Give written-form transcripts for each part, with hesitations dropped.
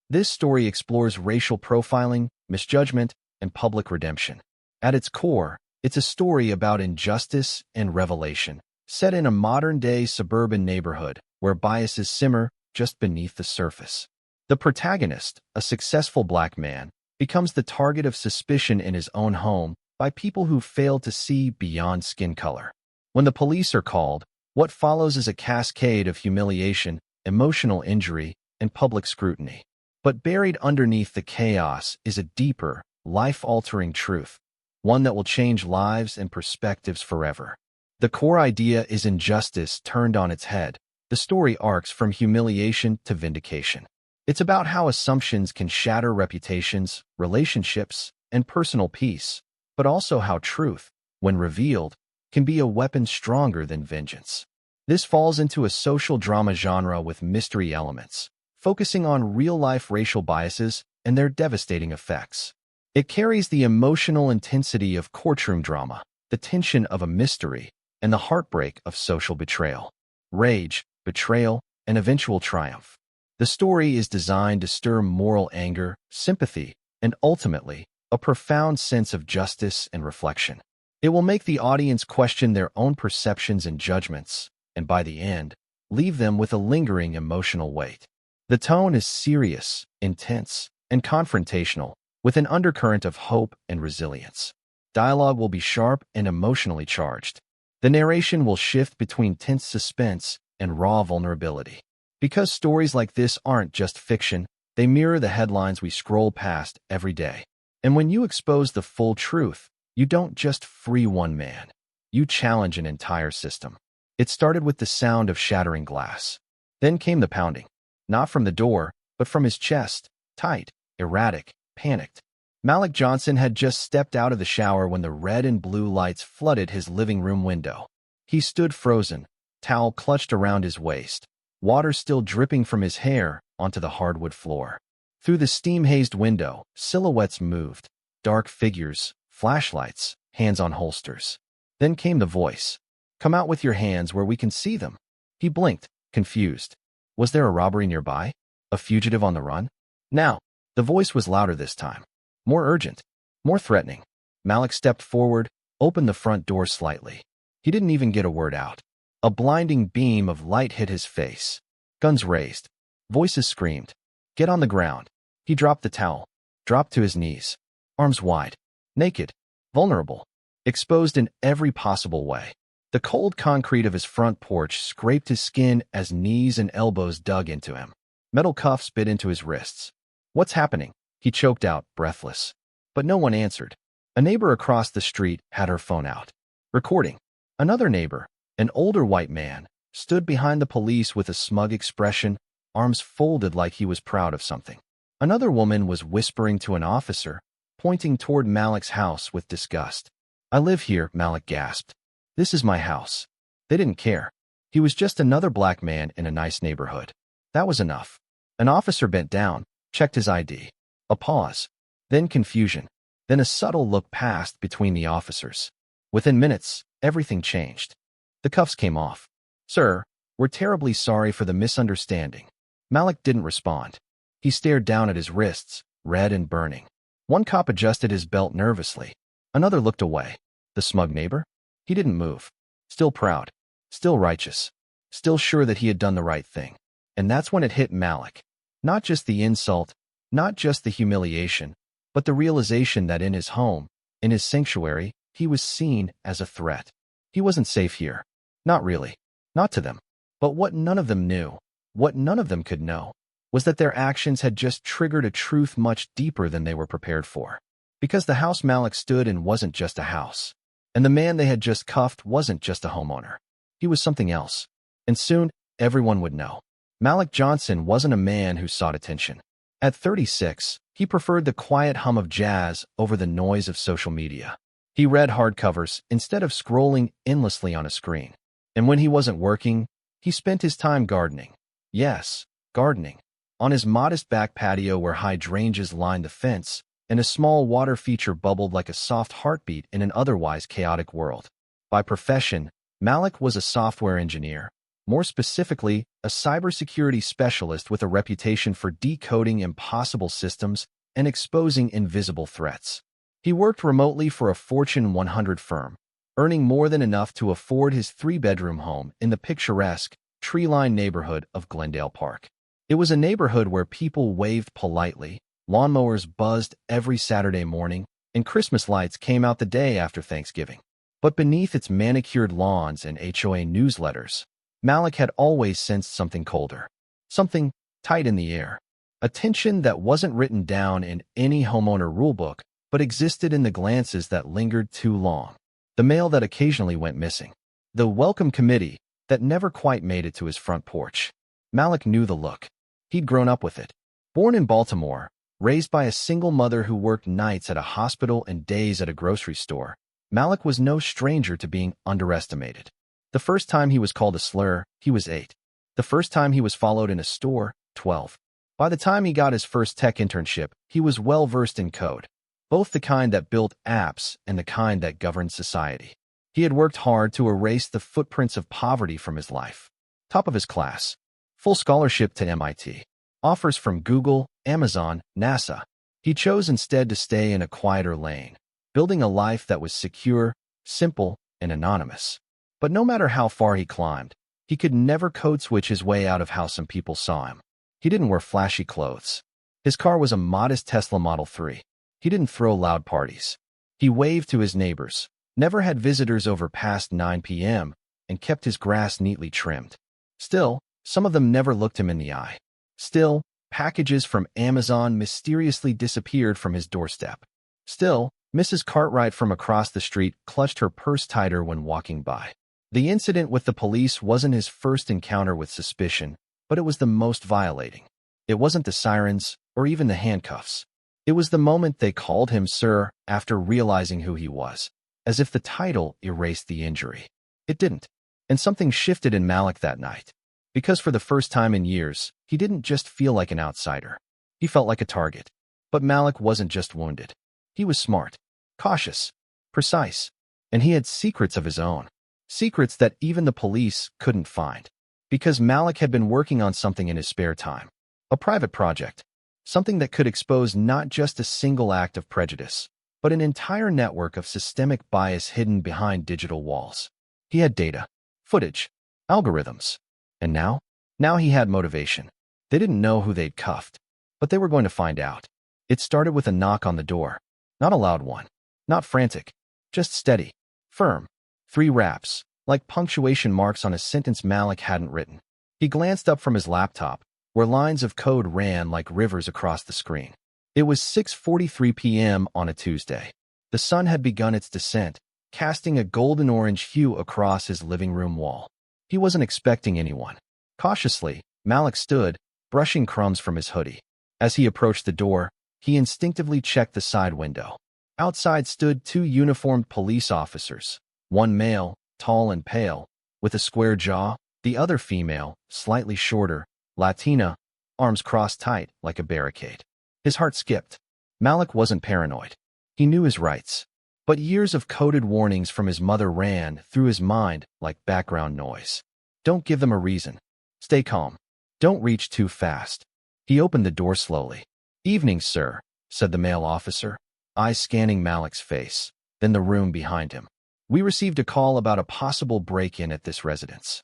This story explores racial profiling, misjudgment, and public redemption. At its core, it's a story about injustice and revelation, set in a modern-day suburban neighborhood where biases simmer just beneath the surface. The protagonist, a successful black man, becomes the target of suspicion in his own home by people who fail to see beyond skin color. When the police are called, what follows is a cascade of humiliation, emotional injury, and public scrutiny. But buried underneath the chaos is a deeper, life-altering truth, one that will change lives and perspectives forever. The core idea is injustice turned on its head. The story arcs from humiliation to vindication. It's about how assumptions can shatter reputations, relationships, and personal peace, but also how truth, when revealed, can be a weapon stronger than vengeance. This falls into a social drama genre with mystery elements, focusing on real-life racial biases and their devastating effects. It carries the emotional intensity of courtroom drama, the tension of a mystery, and the heartbreak of social betrayal. Rage, betrayal, and eventual triumph. The story is designed to stir moral anger, sympathy, and ultimately, a profound sense of justice and reflection. It will make the audience question their own perceptions and judgments, and by the end, leave them with a lingering emotional weight. The tone is serious, intense, and confrontational, with an undercurrent of hope and resilience. Dialogue will be sharp and emotionally charged. The narration will shift between tense suspense and raw vulnerability. Because stories like this aren't just fiction, they mirror the headlines we scroll past every day. And when you expose the full truth, you don't just free one man. You challenge an entire system. It started with the sound of shattering glass. Then came the pounding. Not from the door, but from his chest, tight, erratic, panicked. Malik Johnson had just stepped out of the shower when the red and blue lights flooded his living room window. He stood frozen, towel clutched around his waist, water still dripping from his hair onto the hardwood floor. Through the steam-hazed window, silhouettes moved, dark figures, flashlights, hands on holsters. Then came the voice. "Come out with your hands where we can see them." He blinked, confused. Was there a robbery nearby? A fugitive on the run? Now, the voice was louder this time. More urgent, more threatening. Malik stepped forward, opened the front door slightly. He didn't even get a word out. A blinding beam of light hit his face. Guns raised. Voices screamed. "Get on the ground." He dropped the towel, dropped to his knees. Arms wide. Naked. Vulnerable. Exposed in every possible way. The cold concrete of his front porch scraped his skin as knees and elbows dug into him. Metal cuffs bit into his wrists. "What's happening?" He choked out, breathless. But no one answered. A neighbor across the street had her phone out. Recording. Another neighbor, an older white man, stood behind the police with a smug expression, arms folded like he was proud of something. Another woman was whispering to an officer, pointing toward Malik's house with disgust. "I live here," Malik gasped. "This is my house." They didn't care. He was just another black man in a nice neighborhood. That was enough. An officer bent down, checked his ID. A pause. Then confusion. Then a subtle look passed between the officers. Within minutes, everything changed. The cuffs came off. "Sir, we're terribly sorry for the misunderstanding." Malik didn't respond. He stared down at his wrists, red and burning. One cop adjusted his belt nervously. Another looked away. The smug neighbor? He didn't move. Still proud. Still righteous. Still sure that he had done the right thing. And that's when it hit Malik. Not just the insult, not just the humiliation, but the realization that in his home, in his sanctuary, he was seen as a threat. He wasn't safe here. Not really. Not to them. But what none of them knew, what none of them could know, was that their actions had just triggered a truth much deeper than they were prepared for. Because the house Malik stood in wasn't just a house. And the man they had just cuffed wasn't just a homeowner. He was something else. And soon, everyone would know. Malik Johnson wasn't a man who sought attention. At 36, he preferred the quiet hum of jazz over the noise of social media. He read hardcovers instead of scrolling endlessly on a screen. And when he wasn't working, he spent his time gardening. Yes, gardening. On his modest back patio where hydrangeas lined the fence, and a small water feature bubbled like a soft heartbeat in an otherwise chaotic world. By profession, Malik was a software engineer, More specifically, a cybersecurity specialist with a reputation for decoding impossible systems and exposing invisible threats. He worked remotely for a Fortune 100 firm, earning more than enough to afford his three-bedroom home in the picturesque, tree-lined neighborhood of Glendale Park. It was a neighborhood where people waved politely, lawnmowers buzzed every Saturday morning, and Christmas lights came out the day after Thanksgiving. But beneath its manicured lawns and HOA newsletters, Malik had always sensed something colder, something tight in the air, a tension that wasn't written down in any homeowner rulebook, but existed in the glances that lingered too long, the mail that occasionally went missing, the welcome committee that never quite made it to his front porch. Malik knew the look. He'd grown up with it. Born in Baltimore, raised by a single mother who worked nights at a hospital and days at a grocery store, Malik was no stranger to being underestimated. The first time he was called a slur, he was 8. The first time he was followed in a store, 12. By the time he got his first tech internship, he was well-versed in code, both the kind that built apps and the kind that governed society. He had worked hard to erase the footprints of poverty from his life. Top of his class. Full scholarship to MIT. Offers from Google, Amazon, NASA. He chose instead to stay in a quieter lane, building a life that was secure, simple, and anonymous. But no matter how far he climbed, he could never code switch his way out of how some people saw him. He didn't wear flashy clothes. His car was a modest Tesla Model 3. He didn't throw loud parties. He waved to his neighbors, never had visitors over past 9 p.m., and kept his grass neatly trimmed. Still, some of them never looked him in the eye. Still, packages from Amazon mysteriously disappeared from his doorstep. Still, Mrs. Cartwright from across the street clutched her purse tighter when walking by. The incident with the police wasn't his first encounter with suspicion, but it was the most violating. It wasn't the sirens or even the handcuffs. It was the moment they called him sir after realizing who he was, as if the title erased the injury. It didn't. And something shifted in Malik that night. Because for the first time in years, he didn't just feel like an outsider. He felt like a target. But Malik wasn't just wounded. He was smart, cautious, precise, and he had secrets of his own. Secrets that even the police couldn't find. Because Malik had been working on something in his spare time. A private project. Something that could expose not just a single act of prejudice, but an entire network of systemic bias hidden behind digital walls. He had data, footage, algorithms. And now? Now he had motivation. They didn't know who they'd cuffed, but they were going to find out. It started with a knock on the door. Not a loud one. Not frantic. Just steady. Firm. 3 raps, like punctuation marks on a sentence Malik hadn't written. He glanced up from his laptop, where lines of code ran like rivers across the screen. It was 6:43 p.m. on a Tuesday. The sun had begun its descent, casting a golden-orange hue across his living room wall. He wasn't expecting anyone. Cautiously, Malik stood, brushing crumbs from his hoodie. As he approached the door, he instinctively checked the side window. Outside stood 2 uniformed police officers, one male, tall and pale, with a square jaw, the other female, slightly shorter, Latina, arms crossed tight like a barricade. His heart skipped. Malik wasn't paranoid. He knew his rights. But years of coded warnings from his mother ran through his mind like background noise. Don't give them a reason. Stay calm. Don't reach too fast. He opened the door slowly. "Evening, sir," said the male officer, eyes scanning Malik's face, then the room behind him. "We received a call about a possible break-in at this residence."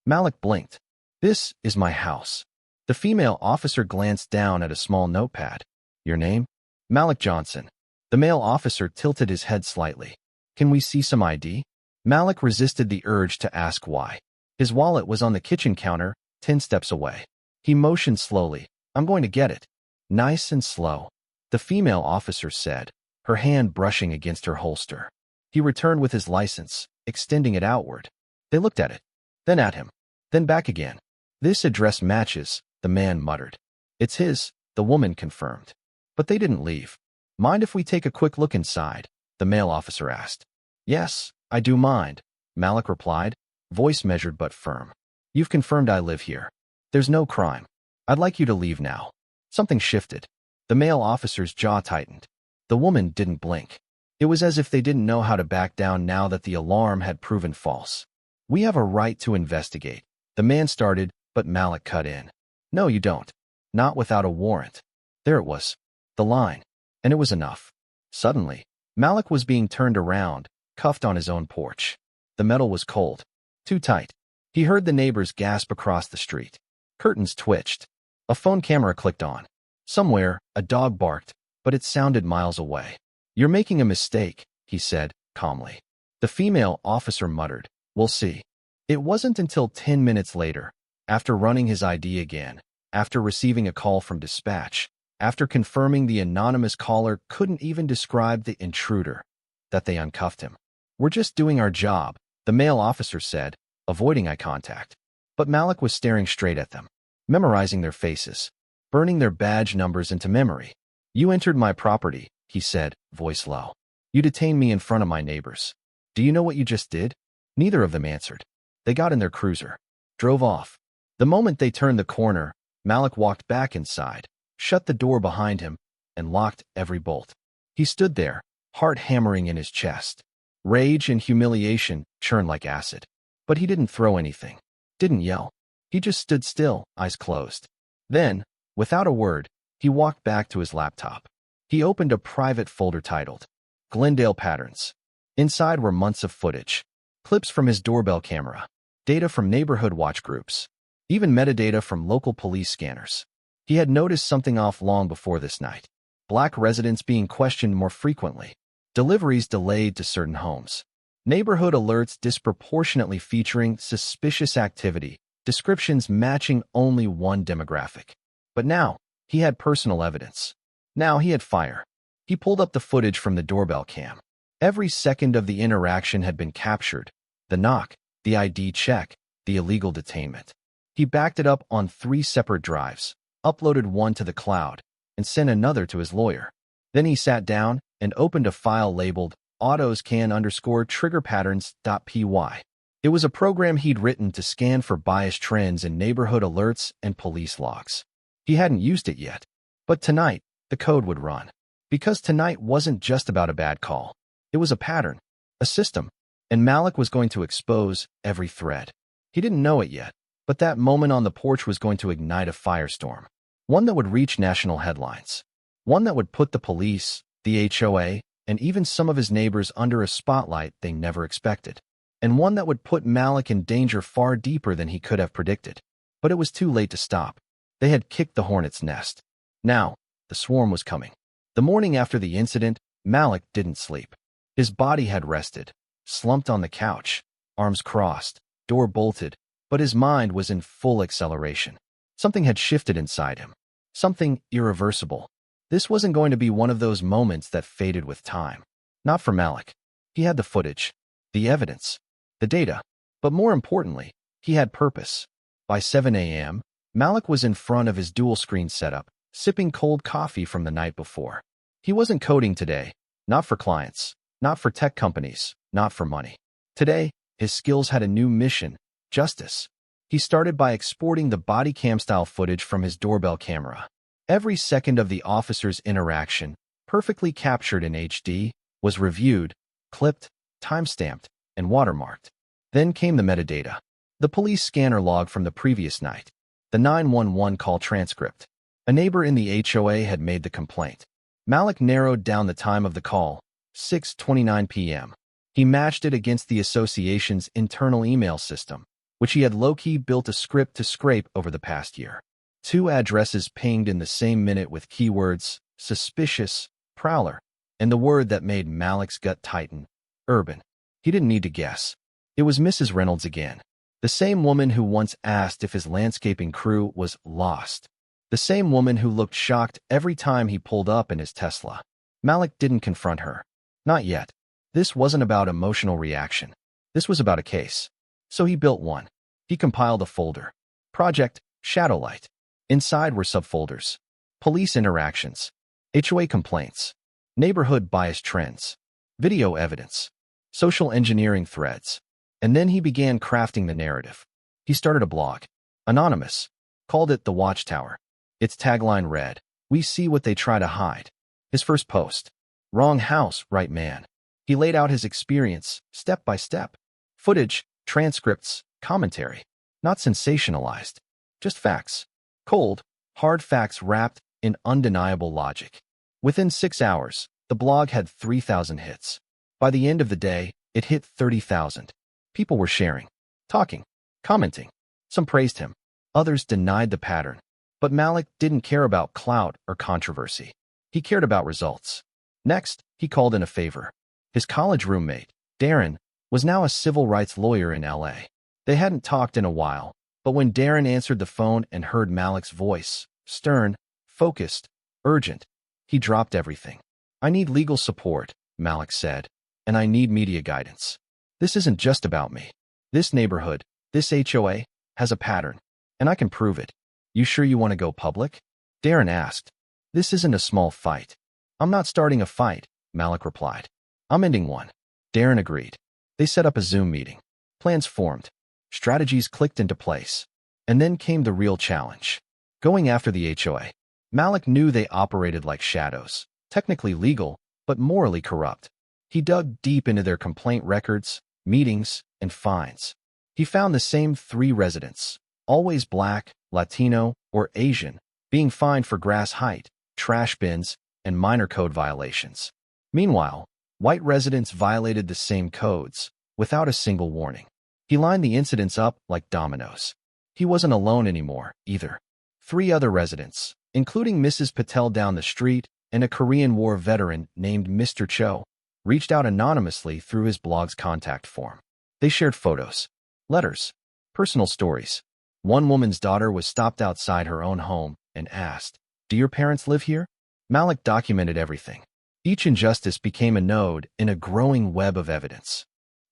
Malik blinked. "This is my house." The female officer glanced down at a small notepad. "Your name?" "Malik Johnson." The male officer tilted his head slightly. "Can we see some ID?" Malik resisted the urge to ask why. His wallet was on the kitchen counter, 10 steps away. He motioned slowly. "I'm going to get it." "Nice and slow," the female officer said, her hand brushing against her holster. He returned with his license, extending it outward. They looked at it, then at him, then back again. "This address matches," the man muttered. "It's his," the woman confirmed. But they didn't leave. "Mind if we take a quick look inside?" the male officer asked. "Yes, I do mind," Malik replied, voice measured but firm. "You've confirmed I live here. There's no crime. I'd like you to leave now." Something shifted. The male officer's jaw tightened. The woman didn't blink. It was as if they didn't know how to back down now that the alarm had proven false. "We have a right to investigate," The man started, but Malik cut in. No, you don't. Not without a warrant. There it was. The line. And it was enough. Suddenly, Malik was being turned around, cuffed on his own porch. The metal was cold. Too tight. He heard the neighbors gasp across the street. Curtains twitched. A phone camera clicked on. Somewhere, a dog barked, but it sounded miles away. You're making a mistake, he said, calmly. The female officer muttered, We'll see. It wasn't until 10 minutes later, after running his ID again, after receiving a call from dispatch, after confirming the anonymous caller couldn't even describe the intruder, that they uncuffed him. We're just doing our job, the male officer said, avoiding eye contact. But Malik was staring straight at them, memorizing their faces, burning their badge numbers into memory. You entered my property, he said, voice low. You detained me in front of my neighbors. Do you know what you just did? Neither of them answered. They got in their cruiser, drove off. The moment they turned the corner, Malik walked back inside, shut the door behind him, and locked every bolt. He stood there, heart hammering in his chest. Rage and humiliation churned like acid. But he didn't throw anything, didn't yell. He just stood still, eyes closed. Then, without a word, he walked back to his laptop. He opened a private folder titled Glendale Patterns. Inside were months of footage, clips from his doorbell camera, data from neighborhood watch groups, even metadata from local police scanners. He had noticed something off long before this night. Black residents being questioned more frequently, deliveries delayed to certain homes, neighborhood alerts disproportionately featuring suspicious activity, descriptions matching only one demographic. But now, he had personal evidence. Now he had fire. He pulled up the footage from the doorbell cam. Every second of the interaction had been captured. The knock, the ID check, the illegal detainment. He backed it up on 3 separate drives, uploaded one to the cloud, and sent another to his lawyer. Then he sat down and opened a file labeled autoscan_triggerpatterns.py. It was a program he'd written to scan for bias trends in neighborhood alerts and police logs. He hadn't used it yet, but tonight, the code would run. Because tonight wasn't just about a bad call. It was a pattern, a system, and Malik was going to expose every thread. He didn't know it yet, but that moment on the porch was going to ignite a firestorm. One that would reach national headlines. One that would put the police, the HOA, and even some of his neighbors under a spotlight they never expected. And one that would put Malik in danger far deeper than he could have predicted. But it was too late to stop. They had kicked the hornet's nest. Now, the swarm was coming. The morning after the incident, Malik didn't sleep. His body had rested, slumped on the couch, arms crossed, door bolted, but his mind was in full acceleration. Something had shifted inside him. Something irreversible. This wasn't going to be one of those moments that faded with time. Not for Malik. He had the footage, the evidence, the data. But more importantly, he had purpose. By 7 a.m., Malik was in front of his dual-screen setup, sipping cold coffee from the night before. He wasn't coding today, not for clients, not for tech companies, not for money. Today, his skills had a new mission, justice. He started by exporting the body cam-style footage from his doorbell camera. Every second of the officer's interaction, perfectly captured in HD, was reviewed, clipped, timestamped, and watermarked. Then came the metadata. The police scanner log from the previous night. The 911 call transcript. A neighbor in the HOA had made the complaint. Malik narrowed down the time of the call, 6:29 p.m. He matched it against the association's internal email system, which he had low-key built a script to scrape over the past year. 2 addresses pinged in the same minute with keywords, suspicious, prowler, and the word that made Malik's gut tighten, urban. He didn't need to guess. It was Mrs. Reynolds again. The same woman who once asked if his landscaping crew was lost. The same woman who looked shocked every time he pulled up in his Tesla. Malik didn't confront her. Not yet. This wasn't about emotional reaction. This was about a case. So he built one. He compiled a folder. Project Shadowlight. Inside were subfolders. Police interactions. HOA complaints. Neighborhood bias trends. Video evidence. Social engineering threads. And then he began crafting the narrative. He started a blog. Anonymous. Called it The Watchtower. Its tagline read, "We see what they try to hide." His first post. Wrong house, right man. He laid out his experience, step by step. Footage, transcripts, commentary. Not sensationalized. Just facts. Cold, hard facts wrapped in undeniable logic. Within 6 hours, the blog had 3,000 hits. By the end of the day, it hit 30,000. People were sharing, talking, commenting. Some praised him. Others denied the pattern. But Malik didn't care about clout or controversy. He cared about results. Next, he called in a favor. His college roommate, Darren, was now a civil rights lawyer in LA. They hadn't talked in a while, but when Darren answered the phone and heard Malik's voice, stern, focused, urgent, he dropped everything. "I need legal support," Malik said, "and I need media guidance. This isn't just about me. This neighborhood, this HOA, has a pattern, and I can prove it. You sure you want to go public?" Darren asked. "This isn't a small fight." "I'm not starting a fight," Malik replied. "I'm ending one." Darren agreed. They set up a Zoom meeting. Plans formed. Strategies clicked into place. And then came the real challenge. Going after the HOA. Malik knew they operated like shadows, technically legal, but morally corrupt. He dug deep into their complaint records, meetings, and fines. He found the same 3 residents, always Black, Latino, or Asian, being fined for grass height, trash bins, and minor code violations. Meanwhile, white residents violated the same codes, without a single warning. He lined the incidents up like dominoes. He wasn't alone anymore, either. 3 other residents, including Mrs. Patel down the street and a Korean War veteran named Mr. Cho, reached out anonymously through his blog's contact form. They shared photos, letters, personal stories. One woman's daughter was stopped outside her own home and asked, "Do your parents live here?" Malik documented everything. Each injustice became a node in a growing web of evidence.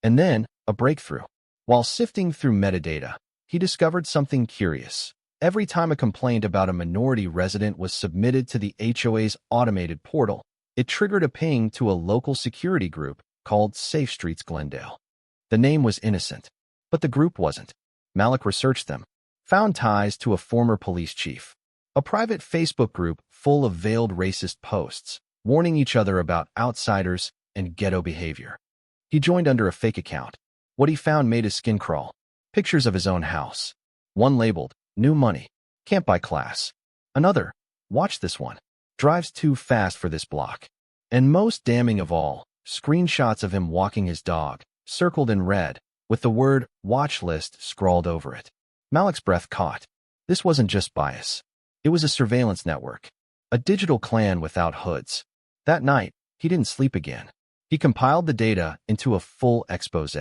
And then, a breakthrough. While sifting through metadata, he discovered something curious. Every time a complaint about a minority resident was submitted to the HOA's automated portal, it triggered a ping to a local security group called Safe Streets Glendale. The name was innocent, but the group wasn't. Malik researched them, found ties to a former police chief, a private Facebook group full of veiled racist posts, warning each other about outsiders and ghetto behavior. He joined under a fake account. What he found made his skin crawl. Pictures of his own house. One labeled, "New money. Can't buy class." Another, "Watch this one. Drives too fast for this block." And most damning of all, screenshots of him walking his dog, circled in red, with the word "watch list" scrawled over it. Malik's breath caught. This wasn't just bias. It was a surveillance network. A digital clan without hoods. That night, he didn't sleep again. He compiled the data into a full expose.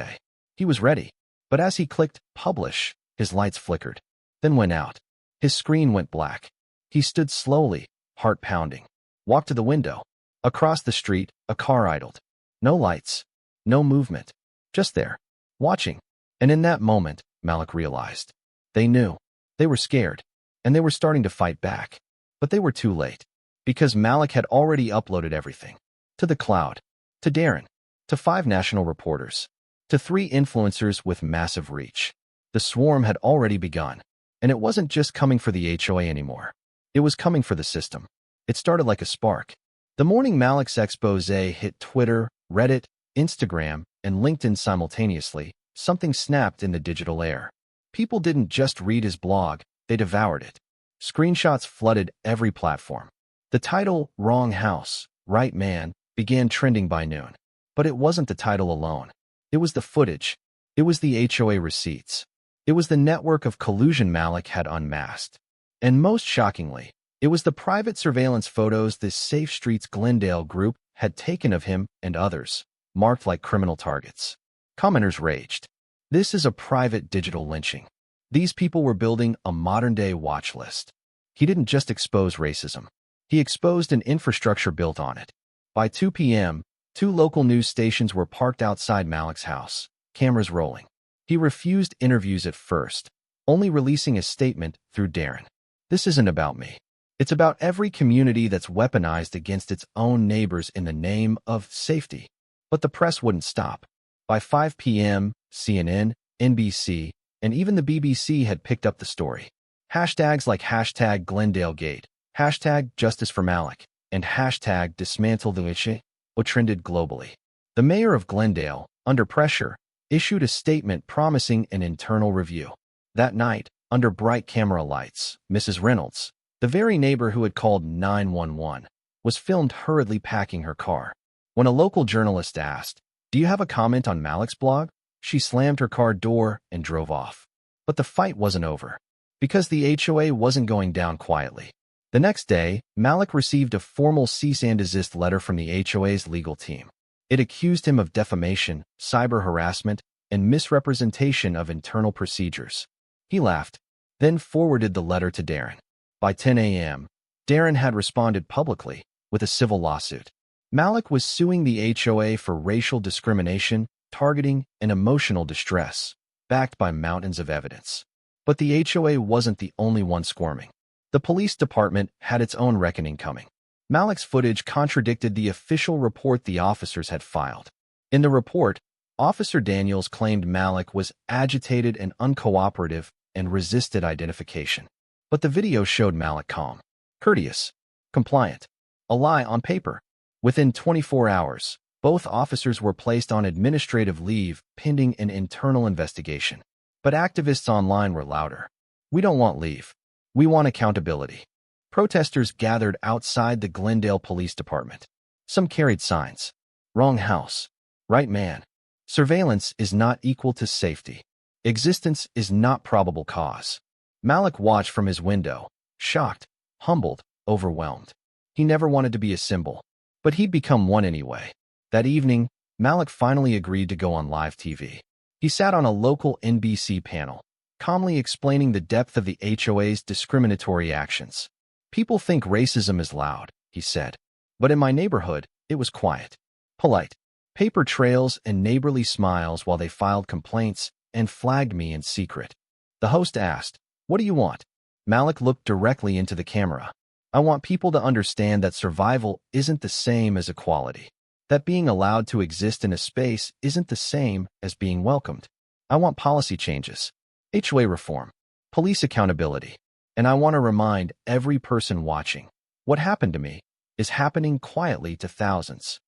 He was ready. But as he clicked publish, his lights flickered, then went out. His screen went black. He stood slowly, heart pounding. Walked to the window. Across the street, a car idled. No lights. No movement. Just there. Watching. And in that moment, Malik realized. They knew. They were scared. And they were starting to fight back. But they were too late. Because Malik had already uploaded everything. To the cloud. To Darren. To 5 national reporters. To 3 influencers with massive reach. The swarm had already begun. And it wasn't just coming for the HOA anymore. It was coming for the system. It started like a spark. The morning Malik's expose hit Twitter, Reddit, Instagram, and LinkedIn simultaneously, something snapped in the digital air. People didn't just read his blog, they devoured it. Screenshots flooded every platform. The title, "Wrong House, Right Man," began trending by noon. But it wasn't the title alone. It was the footage. It was the HOA receipts. It was the network of collusion Malik had unmasked. And most shockingly, it was the private surveillance photos this Safe Streets Glendale group had taken of him and others, marked like criminal targets. Commenters raged. This is a private digital lynching. These people were building a modern-day watch list. He didn't just expose racism. He exposed an infrastructure built on it. By 2 p.m., 2 local news stations were parked outside Malik's house, cameras rolling. He refused interviews at first, only releasing a statement through Darren. "This isn't about me. It's about every community that's weaponized against its own neighbors in the name of safety." But the press wouldn't stop. By 5 p.m., CNN, NBC, and even the BBC had picked up the story. Hashtags like hashtag #GlendaleGate, hashtag Justice for Malik, and hashtag Dismantle the HOA trended globally. The mayor of Glendale, under pressure, issued a statement promising an internal review. That night, under bright camera lights, Mrs. Reynolds, the very neighbor who had called 911, was filmed hurriedly packing her car. When a local journalist asked, "Do you have a comment on Malik's blog?" she slammed her car door and drove off. But the fight wasn't over, because the HOA wasn't going down quietly. The next day, Malik received a formal cease and desist letter from the HOA's legal team. It accused him of defamation, cyber harassment, and misrepresentation of internal procedures. He laughed, then forwarded the letter to Darren. By 10 a.m., Darren had responded publicly with a civil lawsuit. Malik was suing the HOA for racial discrimination, targeting, and emotional distress, backed by mountains of evidence. But the HOA wasn't the only one squirming. The police department had its own reckoning coming. Malik's footage contradicted the official report the officers had filed. In the report, Officer Daniels claimed Malik was agitated and uncooperative and resisted identification. But the video showed Malik calm, courteous, compliant. A lie on paper. Within 24 hours, both officers were placed on administrative leave pending an internal investigation. But activists online were louder. "We don't want leave. We want accountability." Protesters gathered outside the Glendale Police Department. Some carried signs. "Wrong house. Right man. Surveillance is not equal to safety. Existence is not probable cause." Malik watched from his window, shocked, humbled, overwhelmed. He never wanted to be a symbol, but he'd become one anyway. That evening, Malik finally agreed to go on live TV. He sat on a local NBC panel, calmly explaining the depth of the HOA's discriminatory actions. "People think racism is loud," he said. "But in my neighborhood, it was quiet, polite. Paper trails and neighborly smiles while they filed complaints and flagged me in secret." The host asked, "What do you want?" Malik looked directly into the camera. "I want people to understand that survival isn't the same as equality. That being allowed to exist in a space isn't the same as being welcomed. I want policy changes, HOA reform, police accountability. And I want to remind every person watching, what happened to me is happening quietly to thousands."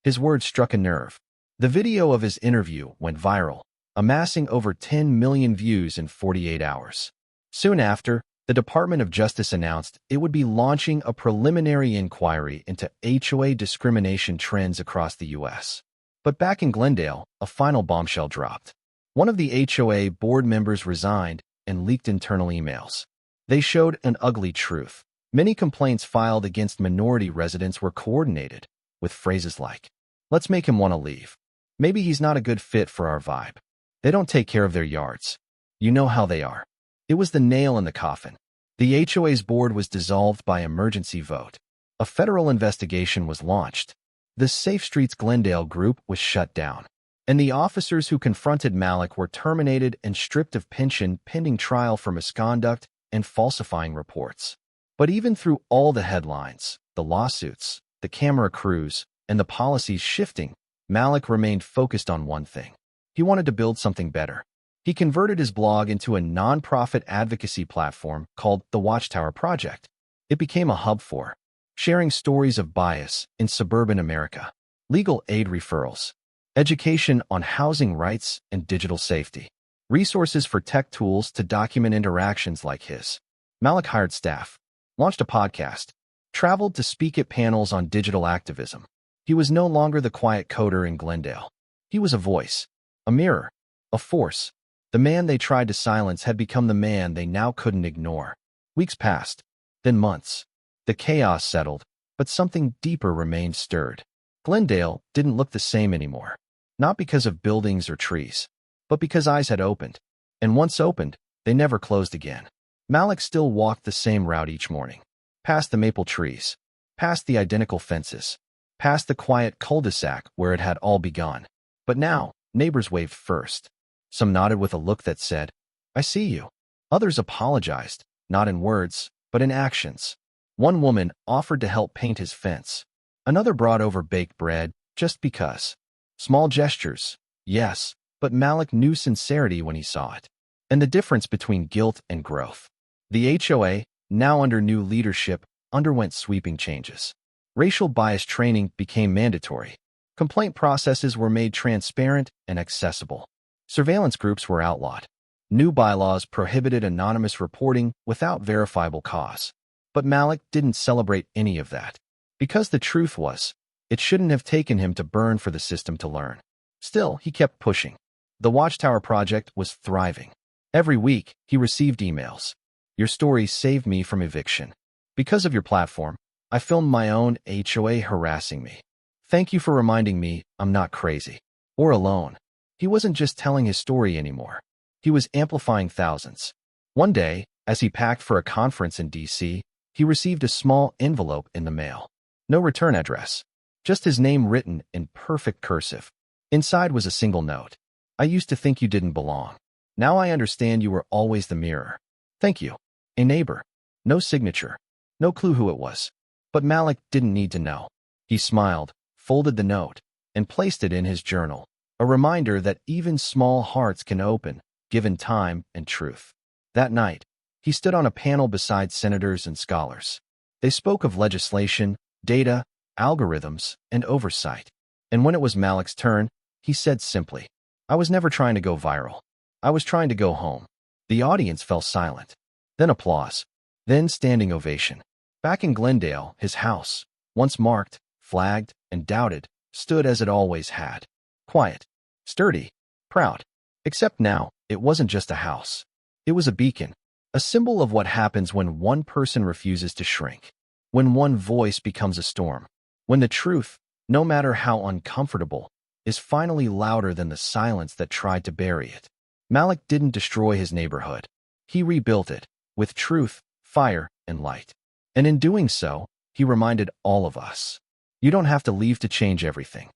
His words struck a nerve. The video of his interview went viral, amassing over 10 million views in 48 hours. Soon after, the Department of Justice announced it would be launching a preliminary inquiry into HOA discrimination trends across the U.S. But back in Glendale, a final bombshell dropped. One of the HOA board members resigned and leaked internal emails. They showed an ugly truth. Many complaints filed against minority residents were coordinated with phrases like, "Let's make him want to leave. Maybe he's not a good fit for our vibe. They don't take care of their yards. You know how they are." It was the nail in the coffin. The HOA's board was dissolved by emergency vote. A federal investigation was launched. The Safe Streets Glendale group was shut down. And the officers who confronted Malik were terminated and stripped of pension pending trial for misconduct and falsifying reports. But even through all the headlines, the lawsuits, the camera crews, and the policies shifting, Malik remained focused on one thing. He wanted to build something better. He converted his blog into a nonprofit advocacy platform called the Watchtower Project. It became a hub for sharing stories of bias in suburban America, legal aid referrals, education on housing rights and digital safety, resources for tech tools to document interactions like his. Malik hired staff, launched a podcast, traveled to speak at panels on digital activism. He was no longer the quiet coder in Glendale. He was a voice, a mirror, a force. The man they tried to silence had become the man they now couldn't ignore. Weeks passed, then months. The chaos settled, but something deeper remained stirred. Glendale didn't look the same anymore. Not because of buildings or trees, but because eyes had opened. And once opened, they never closed again. Malik still walked the same route each morning. Past the maple trees, past the identical fences, past the quiet cul-de-sac where it had all begun. But now, neighbors waved first. Some nodded with a look that said, "I see you." Others apologized, not in words, but in actions. One woman offered to help paint his fence. Another brought over baked bread, just because. Small gestures, yes, but Malik knew sincerity when he saw it. And the difference between guilt and growth. The HOA, now under new leadership, underwent sweeping changes. Racial bias training became mandatory. Complaint processes were made transparent and accessible. Surveillance groups were outlawed. New bylaws prohibited anonymous reporting without verifiable cause. But Malik didn't celebrate any of that. Because the truth was, it shouldn't have taken him to burn for the system to learn. Still, he kept pushing. The Watchtower project was thriving. Every week, he received emails. Your story saved me from eviction. Because of your platform, I filmed my own HOA harassing me. Thank you for reminding me I'm not crazy or alone. He wasn't just telling his story anymore. He was amplifying thousands. One day, as he packed for a conference in D.C., he received a small envelope in the mail. No return address. Just his name written in perfect cursive. Inside was a single note. I used to think you didn't belong. Now I understand you were always the mirror. Thank you. A neighbor. No signature. No clue who it was. But Malik didn't need to know. He smiled, folded the note, and placed it in his journal. A reminder that even small hearts can open, given time and truth. That night, he stood on a panel beside senators and scholars. They spoke of legislation, data, algorithms, and oversight. And when it was Malik's turn, he said simply, I was never trying to go viral. I was trying to go home. The audience fell silent. Then applause. Then standing ovation. Back in Glendale, his house, once marked, flagged, and doubted, stood as it always had. Quiet, sturdy, proud. Except now, it wasn't just a house. It was a beacon, a symbol of what happens when one person refuses to shrink, when one voice becomes a storm, when the truth, no matter how uncomfortable, is finally louder than the silence that tried to bury it. Malik didn't destroy his neighborhood. He rebuilt it, with truth, fire, and light. And in doing so, he reminded all of us, you don't have to leave to change everything.